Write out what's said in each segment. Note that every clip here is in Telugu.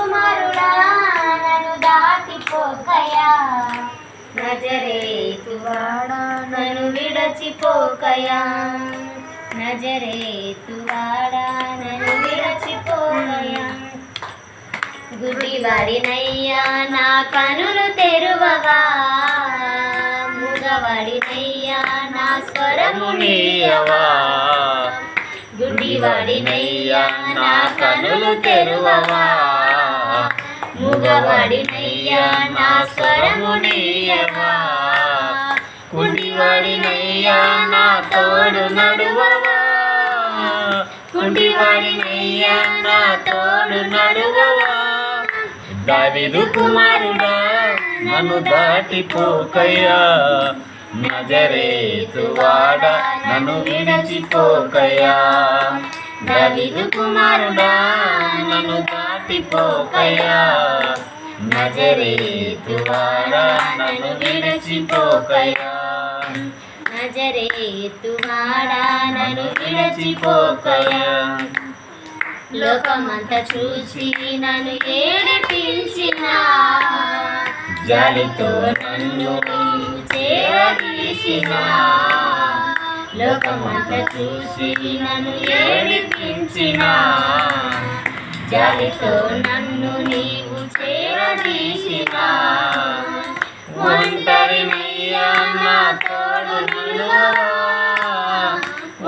కుమారుడా నన్ను దాటిపోకయా, నజరేతువాడా నన్ను విడచిపోకయా, నజరేతువాడా నన్ను విడచిపోకయా. గుడ్డివాడినయ్యా నా కనులు తెరువగా, మూగవాడినయ్యా నా స్వరము నీయవా. గుడ్డివాడినయ్యా నా కనులు తెరువవా, మూగవాడినయ్యా నా స్వరము నీయవా. కుంటివాడినయ్యా నా తోడు నడువవా, కుంటివాడినయ్యా నా తోడు నడువవా. దావీదు కుమారుడా నన్ను దాటిపోకయ్యా, నజరేతువాడా నన్ను విడిచిపోకయ్యా. దావీదు కుమారుడా నన్ను దాటిపోకయ్యా, నజరేతువాడా నన్ను విడిచిపోకయ్యా. నజరేతువాడా నన్ను విడిచిపోకయ్యా. లోకమంతా చూసి నన్ను ఏడిపించిన, జాలితో నన్ను చేరదీసిన. లోకమంతా చూసి నన్ను ఏడిపించిన, జాలితో నన్ను నీవు చేరదీసిన. ఒంటరినయ్యా నా తోడు నిలువవా,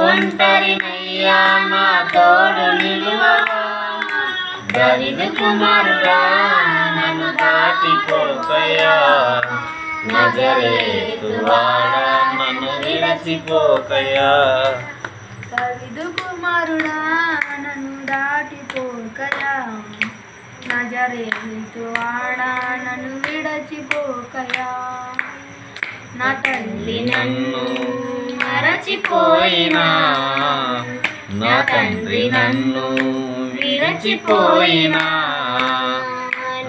ఒంటరినయ్యా నా తోడు నిలువవా. దావీదు కుమారుడా నన్ను దాటిపోకయ్యా, నజరేతువాడా నన్ను విడచిపోకయ్యా. దావీదు కుమారుడా నన్ను దాటిపోకయా, నజరేతువాడా నన్ను విడచిపోకయా. నా తల్లి నన్ను మరచిపోయినా, నా తండ్రి నన్ను విరచిపోయినా.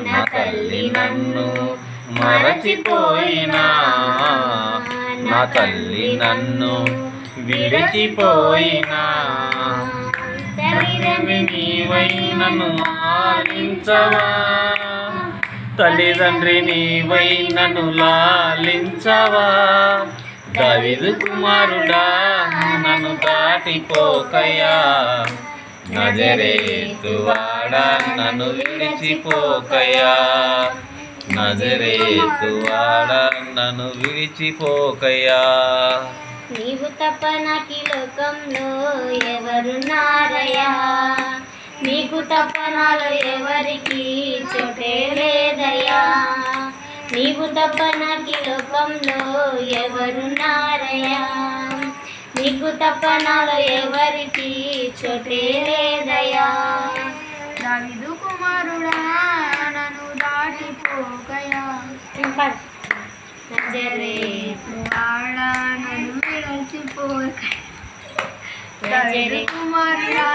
నా తల్లి నన్ను మరచిపోయినా, నా తల్లి నన్ను విడిచిపోయినా. తల్లిదండ్రి నీవై నన్ను ఆలించవా, తల్లిదండ్రి నీవై నన్ను లాలించవా. దావీదు కుమారుడా నన్ను దాటిపోకయ్యా, నజరేతువాడా నన్ను విడిచిపోకయ్యా, నజరేతువాడా నన్ను విడిచిపోకయ్యా. నీవు తప్ప నాకి లోకంలో ఎవరున్నారయ్యా, నీకు తప్ప నాలో ఎవరికి చోటే లేదయ్యా. నీవు తప్ప నాకి లోకంలో ఎవరున్నారయ్యా, నీకు తప్ప నాలో ఎవరికి చోటే లేదయ్యా. దావీదు కుమారుడా నన్ను దాటిపోకయా, నజరేతువాడా నన్ను విడచిపోకయా. దావీదు కుమారుడా